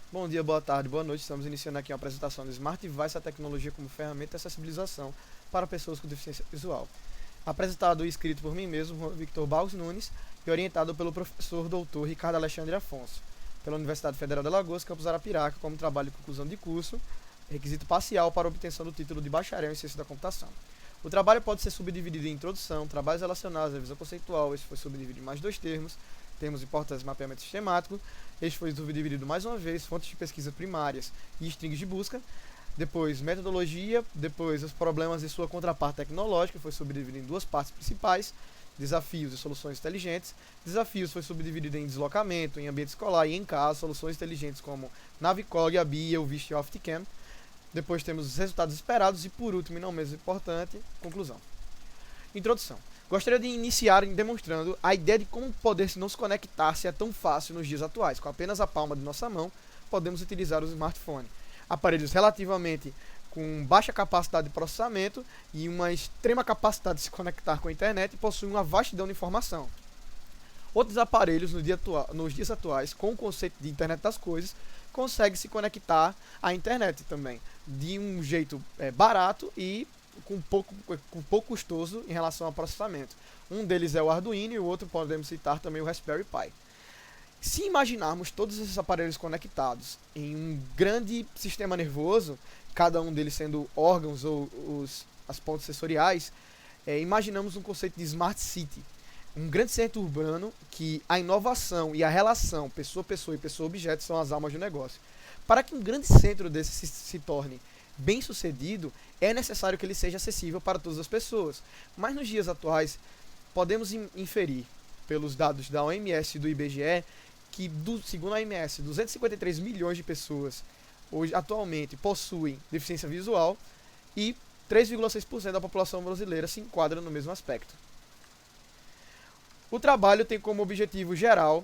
Bom dia, boa tarde, boa noite. Estamos iniciando aqui a apresentação do Smart Device, a tecnologia como ferramenta de acessibilização para pessoas com deficiência visual. Apresentado e escrito por mim mesmo, Victor Barros Nunes, e orientado pelo professor doutor Ricardo Alexandre Afonso, pela Universidade Federal de Alagoas, campus Arapiraca, como trabalho de conclusão de curso, requisito parcial para obtenção do título de bacharel em ciência da computação. O trabalho pode ser subdividido em introdução, trabalhos relacionados à visão conceitual, esse foi subdividido em mais dois termos importantes, mapeamento sistemático. Este foi subdividido mais uma vez, fontes de pesquisa primárias e strings de busca. Depois, metodologia. Depois, os problemas e sua contraparte tecnológica. Foi subdividido em duas partes principais. Desafios e soluções inteligentes. Desafios foi subdividido em deslocamento, em ambiente escolar e em casa. Soluções inteligentes como Navicog, ABI e o Vist OptiCam. Depois temos os resultados esperados. E por último, e não menos importante, conclusão. Introdução. Gostaria de iniciar demonstrando a ideia de como poder não se conectar se é tão fácil nos dias atuais. Com apenas a palma de nossa mão, podemos utilizar o smartphone. Aparelhos relativamente com baixa capacidade de processamento e uma extrema capacidade de se conectar com a internet possuem uma vastidão de informação. Outros aparelhos nos dias atuais, com o conceito de internet das coisas, conseguem se conectar à internet também, de um jeito barato e com pouco custoso em relação ao processamento. Um deles é o Arduino e o outro podemos citar também o Raspberry Pi. Se imaginarmos todos esses aparelhos conectados em um grande sistema nervoso, cada um deles sendo órgãos ou as pontas sensoriais, imaginamos um conceito de Smart City, um grande centro urbano que a inovação e a relação pessoa-pessoa e pessoa-objeto são as almas do negócio. Para que um grande centro desse se torne bem sucedido, é necessário que ele seja acessível para todas as pessoas. Mas nos dias atuais, podemos inferir, pelos dados da OMS e do IBGE, que, segundo a OMS, 253 milhões de pessoas hoje, atualmente possuem deficiência visual e 3,6% da população brasileira se enquadra no mesmo aspecto. O trabalho tem como objetivo geral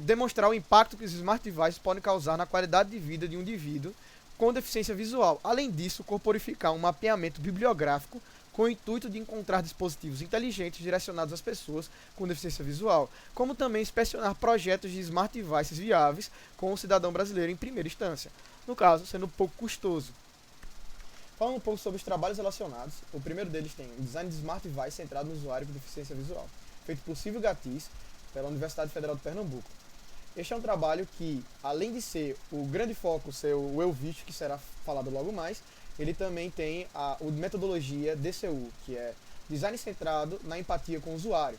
demonstrar o impacto que os smart devices podem causar na qualidade de vida de um indivíduo com deficiência visual. Além disso, corporificar um mapeamento bibliográfico com o intuito de encontrar dispositivos inteligentes direcionados às pessoas com deficiência visual, como também inspecionar projetos de smart devices viáveis com o cidadão brasileiro em primeira instância, no caso, sendo pouco custoso. Falando um pouco sobre os trabalhos relacionados, o primeiro deles tem o design de smart device centrado no usuário com deficiência visual, feito por Silvio Gatis, pela Universidade Federal de Pernambuco. Este é um trabalho que, além de ser o grande foco, ser o Eu Vist, que será falado logo mais, ele também tem a metodologia DCU, que é Design Centrado na Empatia com o Usuário.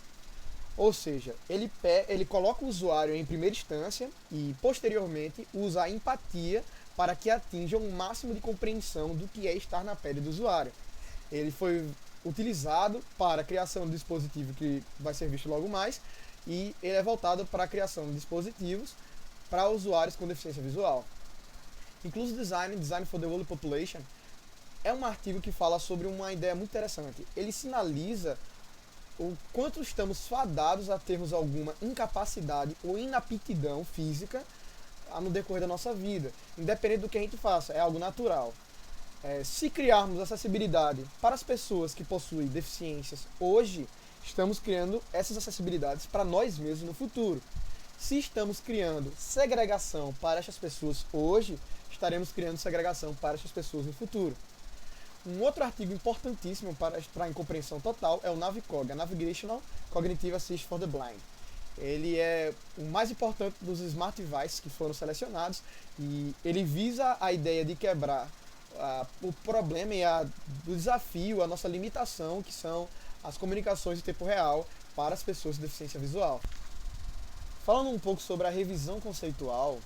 Ou seja, ele coloca o usuário em primeira instância e, posteriormente, usa a empatia para que atinja um máximo de compreensão do que é estar na pele do usuário. Ele foi utilizado para a criação de dispositivo que vai ser visto logo mais, e ele é voltado para a criação de dispositivos para usuários com deficiência visual. Inclusive Design for the World Population, é um artigo que fala sobre uma ideia muito interessante. Ele sinaliza o quanto estamos fadados a termos alguma incapacidade ou inaptidão física no decorrer da nossa vida, independente do que a gente faça, é algo natural. Se criarmos acessibilidade para as pessoas que possuem deficiências hoje, estamos criando essas acessibilidades para nós mesmos no futuro. Se estamos criando segregação para essas pessoas hoje, estaremos criando segregação para essas pessoas no futuro. Um outro artigo importantíssimo para a compreensão total é o Navicog, a Navigational Cognitive Assist for the Blind. Ele é o mais importante dos smart devices que foram selecionados e ele visa a ideia de quebrar o problema e o desafio, a nossa limitação, que são as comunicações em tempo real para as pessoas com deficiência visual. Falando um pouco sobre a revisão conceitual,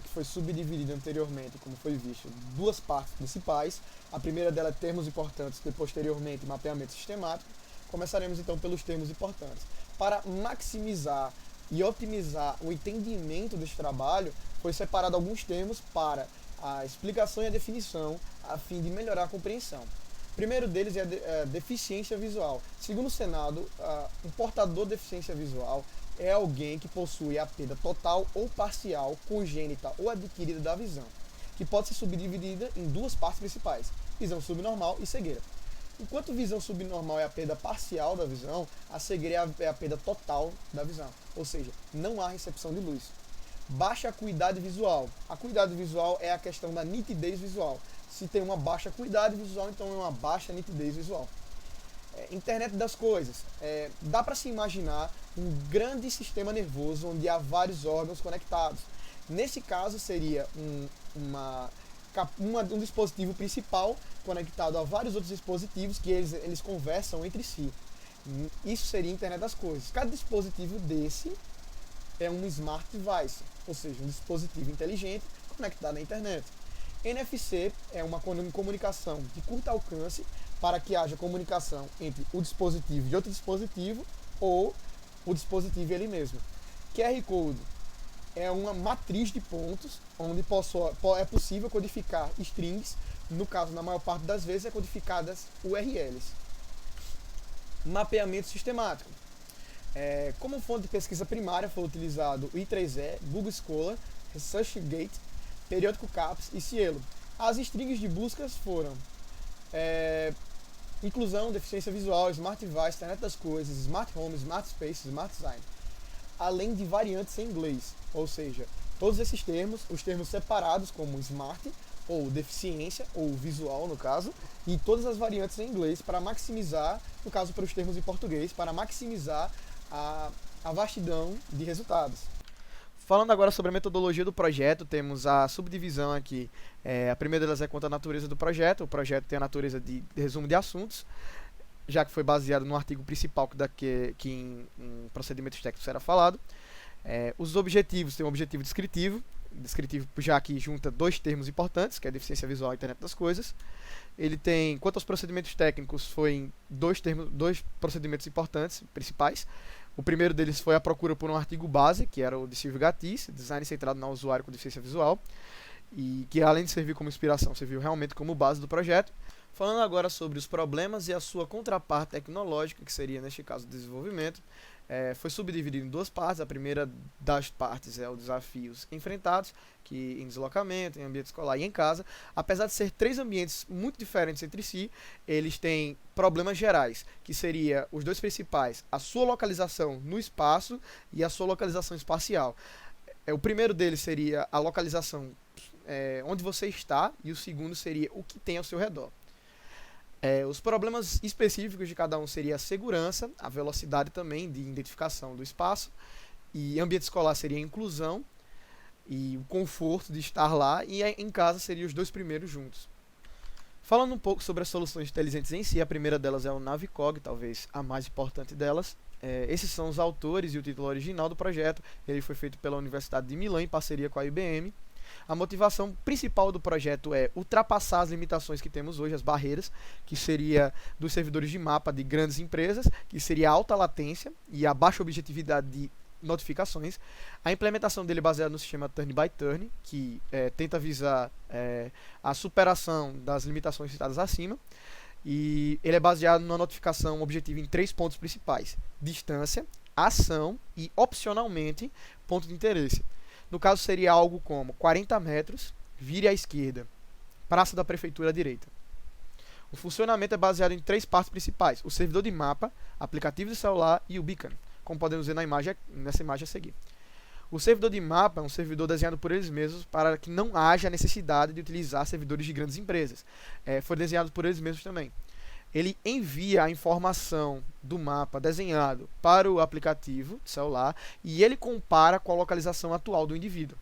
que foi subdividida anteriormente, como foi visto, em duas partes principais. A primeira dela é termos importantes e posteriormente mapeamento sistemático. Começaremos então pelos termos importantes. Para maximizar e otimizar o entendimento deste trabalho, foi separado alguns termos para a explicação e a definição, a fim de melhorar a compreensão. O primeiro deles é a deficiência visual. Segundo o Senado, um portador de deficiência visual é alguém que possui a perda total ou parcial, congênita ou adquirida da visão, que pode ser subdividida em duas partes principais, visão subnormal e cegueira. Enquanto visão subnormal é a perda parcial da visão, a cegueira é a perda total da visão, ou seja, não há recepção de luz. Baixa acuidade visual. A acuidade visual é a questão da nitidez visual. Se tem uma baixa acuidade visual, então é uma baixa nitidez visual. Internet das coisas. Dá para se imaginar um grande sistema nervoso onde há vários órgãos conectados. Nesse caso, seria um dispositivo principal conectado a vários outros dispositivos que eles conversam entre si. Isso seria a internet das coisas. Cada dispositivo desse é um smart device, ou seja, um dispositivo inteligente conectado à internet. NFC é uma comunicação de curto alcance para que haja comunicação entre o dispositivo e outro dispositivo ou o dispositivo ele mesmo. QR Code é uma matriz de pontos onde é possível codificar strings, no caso, na maior parte das vezes, é codificadas URLs. Mapeamento sistemático. Como fonte de pesquisa primária foi utilizado o I3E, Google Scholar, ResearchGate, Periódico CAPES e Cielo. As strings de buscas foram inclusão, deficiência visual, Smart Device, Internet das Coisas, Smart Home, Smart Space, Smart Design. Além de variantes em inglês, ou seja, todos esses termos, os termos separados como Smart, ou deficiência, ou visual no caso, e todas as variantes em inglês para maximizar, no caso para os termos em português, para maximizar a vastidão de resultados. Falando agora sobre a metodologia do projeto, temos a subdivisão aqui. A primeira delas é quanto à natureza do projeto. O projeto tem a natureza de resumo de assuntos, já que foi baseado no artigo principal que em procedimentos técnicos era falado. Os objetivos, tem um objetivo descritivo já que junta dois termos importantes, que é a deficiência visual e a internet das coisas. Ele tem, quanto aos procedimentos técnicos, foi em dois procedimentos importantes, principais. O primeiro deles foi a procura por um artigo base, que era o de Silvio Gatis, design centrado no usuário com deficiência visual, e que além de servir como inspiração, serviu realmente como base do projeto. Falando agora sobre os problemas e a sua contraparte tecnológica, que seria, neste caso, o desenvolvimento, foi subdividido em duas partes. A primeira das partes é os desafios enfrentados, que em deslocamento, em ambiente escolar e em casa. Apesar de ser três ambientes muito diferentes entre si, eles têm problemas gerais, que seria os dois principais, a sua localização no espaço e a sua localização espacial. O primeiro deles seria a localização onde você está, e o segundo seria o que tem ao seu redor. Os problemas específicos de cada um seria a segurança, a velocidade também de identificação do espaço, e ambiente escolar seria a inclusão e o conforto de estar lá, e em casa seriam os dois primeiros juntos. Falando um pouco sobre as soluções inteligentes em si, a primeira delas é o Navicog, talvez a mais importante delas. Esses são os autores e o título original do projeto. Ele foi feito pela Universidade de Milão em parceria com a IBM. A motivação principal do projeto é ultrapassar as limitações que temos hoje, as barreiras, que seria dos servidores de mapa de grandes empresas, que seria a alta latência e a baixa objetividade de notificações. A implementação dele é baseada no sistema Turn by Turn, que tenta visar a superação das limitações citadas acima. E ele é baseado numa notificação objetiva em 3 pontos principais: distância, ação e, opcionalmente, ponto de interesse. No caso, seria algo como 40 metros, vire à esquerda, praça da prefeitura à direita. O funcionamento é baseado em 3 partes principais: o servidor de mapa, aplicativo de celular e o beacon, como podemos ver nessa imagem a seguir. O servidor de mapa é um servidor desenhado por eles mesmos para que não haja necessidade de utilizar servidores de grandes empresas. Foi desenhado por eles mesmos também. Ele envia a informação do mapa desenhado para o aplicativo de celular e ele compara com a localização atual do indivíduo.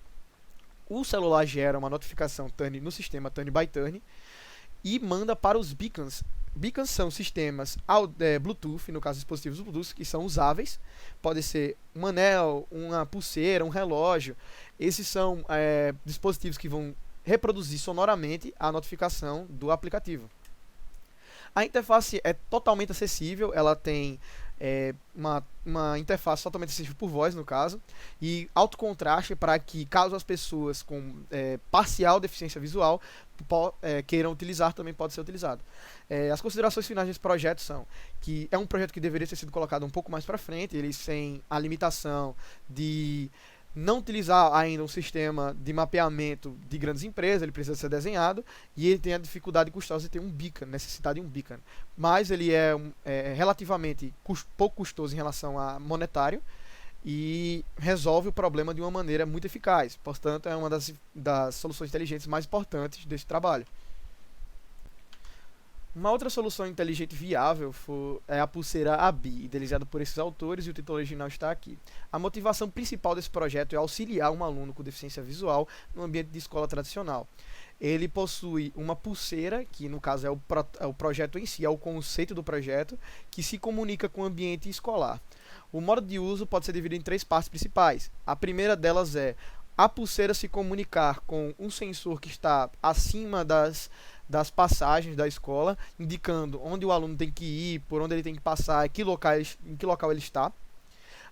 O celular gera uma notificação no sistema Turn by Turn e manda para os beacons. Beacons são sistemas Bluetooth, no caso dispositivos Bluetooth, que são usáveis. Pode ser um anel, uma pulseira, um relógio. Esses são dispositivos que vão reproduzir sonoramente a notificação do aplicativo. A interface é totalmente acessível, ela tem uma interface totalmente acessível por voz, no caso, e alto contraste para que, caso as pessoas com parcial deficiência visual queiram utilizar, também pode ser utilizado. As considerações finais desse projeto são que é um projeto que deveria ter sido colocado um pouco mais para frente. Eles têm a limitação de não utilizar ainda um sistema de mapeamento de grandes empresas, ele precisa ser desenhado, e ele tem a dificuldade custosa de ter um beacon, necessidade de um beacon. Mas ele é relativamente pouco custoso em relação a monetário, e resolve o problema de uma maneira muito eficaz. Portanto, é uma das soluções inteligentes mais importantes desse trabalho. Uma outra solução inteligente viável é a pulseira ABI, idealizada por esses autores, e o título original está aqui. A motivação principal desse projeto é auxiliar um aluno com deficiência visual no ambiente de escola tradicional. Ele possui uma pulseira, que no caso é o projeto em si, é o conceito do projeto, que se comunica com o ambiente escolar. O modo de uso pode ser dividido em 3 partes principais. A primeira delas é a pulseira se comunicar com um sensor que está acima das passagens da escola, indicando onde o aluno tem que ir, por onde ele tem que passar, em que local ele está.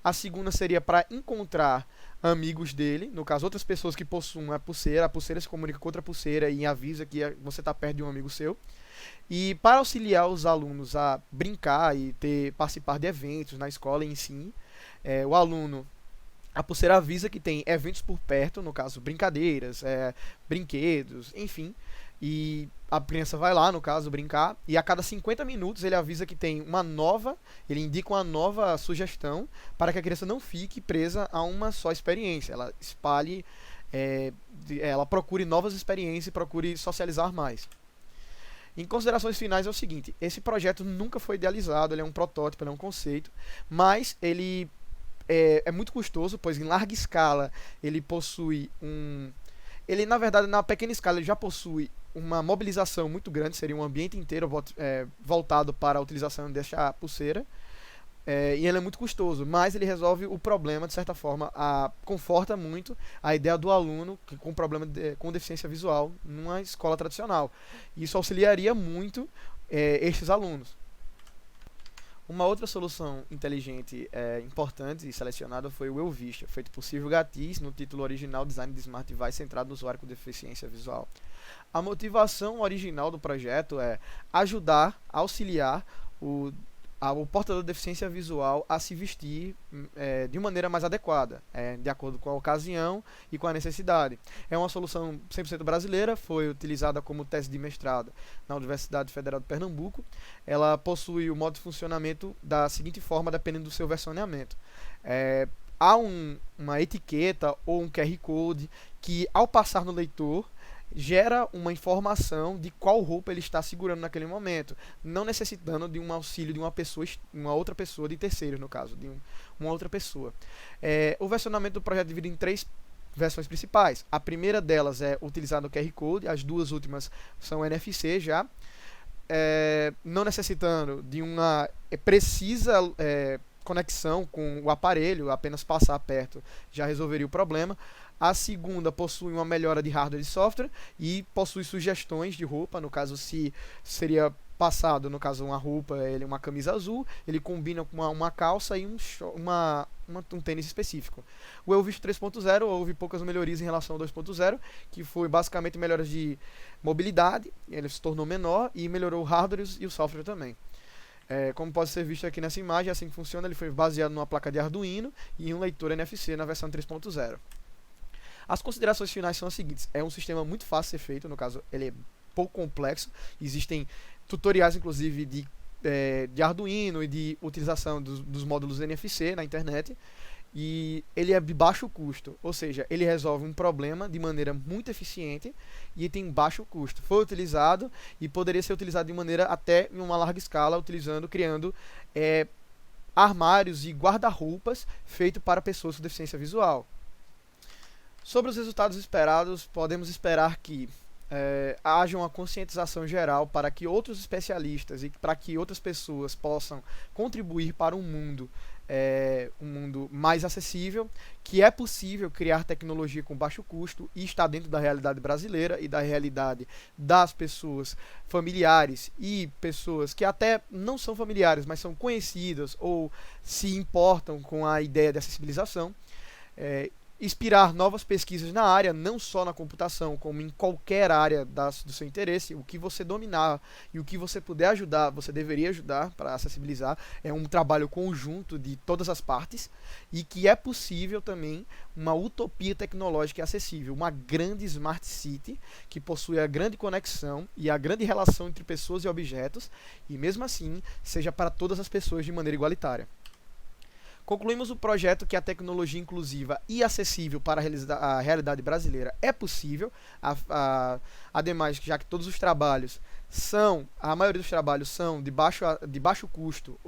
A segunda seria para encontrar amigos dele, no caso, outras pessoas que possuem a pulseira se comunica com outra pulseira e avisa que você está perto de um amigo seu. E para auxiliar os alunos a brincar e participar de eventos na escola em si, o aluno, a pulseira avisa que tem eventos por perto, no caso, brincadeiras, brinquedos, enfim. E a criança vai lá, no caso, brincar, e a cada 50 minutos ele avisa que tem ele indica uma nova sugestão para que a criança não fique presa a uma só experiência. Ela espalhe, ela procure novas experiências e procure socializar mais. Em considerações finais é o seguinte: esse projeto nunca foi idealizado, ele é um protótipo, ele é um conceito, mas ele é muito custoso, pois em larga escala ele possui ele, na verdade, na pequena escala, ele já possui uma mobilização muito grande, seria um ambiente inteiro voltado para a utilização dessa pulseira, e ele é muito custoso, mas ele resolve o problema, de certa forma, conforta muito a ideia do aluno com problema com deficiência visual numa escola tradicional. Isso auxiliaria muito estes alunos. Uma outra solução inteligente importante e selecionada foi o EuVista, feito por Silvio Gatis, no título original Design de Smart Device centrado no usuário com deficiência visual. A motivação original do projeto é ajudar, auxiliar o portador de deficiência visual a se vestir de maneira mais adequada, de acordo com a ocasião e com a necessidade. É uma solução 100% brasileira, foi utilizada como tese de mestrado na Universidade Federal de Pernambuco. Ela possui o modo de funcionamento da seguinte forma, dependendo do seu versionamento. Há uma etiqueta ou um QR Code que, ao passar no leitor, gera uma informação de qual roupa ele está segurando naquele momento, não necessitando de um auxílio de uma outra pessoa, de terceiros no caso, de uma outra pessoa. O versionamento do projeto é dividido em 3 versões principais. A primeira delas é utilizando o QR Code, as 2 últimas são NFC já, não necessitando de uma precisa conexão com o aparelho, apenas passar perto já resolveria o problema. A segunda possui uma melhora de hardware e software e possui sugestões de roupa, no caso se seria passado, no caso uma roupa, uma camisa azul, ele combina com uma calça e um tênis específico. O EuVista 3.0 houve poucas melhorias em relação ao 2.0, que foi basicamente melhoras de mobilidade, ele se tornou menor e melhorou o hardware e o software também. Como pode ser visto aqui nessa imagem, assim que funciona, ele foi baseado numa placa de Arduino e em um leitor NFC na versão 3.0. As considerações finais são as seguintes: é um sistema muito fácil de ser feito, no caso ele é pouco complexo, existem tutoriais inclusive de Arduino e de utilização dos módulos NFC na internet, e ele é de baixo custo, ou seja, ele resolve um problema de maneira muito eficiente e tem baixo custo. Foi utilizado e poderia ser utilizado de maneira até em uma larga escala, criando armários e guarda-roupas feitos para pessoas com deficiência visual. Sobre os resultados esperados, podemos esperar que haja uma conscientização geral para que outros especialistas e para que outras pessoas possam contribuir para um mundo mais acessível, que é possível criar tecnologia com baixo custo e está dentro da realidade brasileira e da realidade das pessoas familiares e pessoas que até não são familiares, mas são conhecidas ou se importam com a ideia de acessibilização. Inspirar novas pesquisas na área, não só na computação, como em qualquer área do seu interesse. O que você dominar e o que você puder ajudar, você deveria ajudar para acessibilizar. É um trabalho conjunto de todas as partes e que é possível também uma utopia tecnológica e acessível, uma grande smart city que possui a grande conexão e a grande relação entre pessoas e objetos e mesmo assim seja para todas as pessoas de maneira igualitária. Concluímos o projeto que a tecnologia inclusiva e acessível para a realidade brasileira é possível. Ademais, já que todos os trabalhos a maioria dos trabalhos são de baixo custo,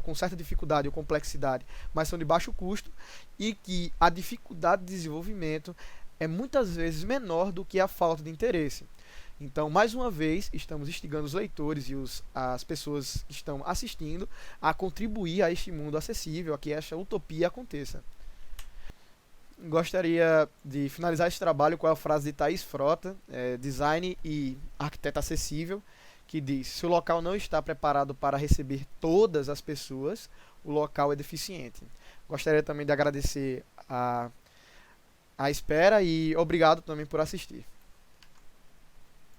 com certa dificuldade ou complexidade, mas são de baixo custo, e que a dificuldade de desenvolvimento é muitas vezes menor do que a falta de interesse. Então, mais uma vez, estamos instigando os leitores e as pessoas que estão assistindo a contribuir a este mundo acessível, a que esta utopia aconteça. Gostaria de finalizar esse trabalho com a frase de Thaís Frota, design e arquiteta acessível, que diz: se o local não está preparado para receber todas as pessoas, o local é deficiente. Gostaria também de agradecer a espera e obrigado também por assistir.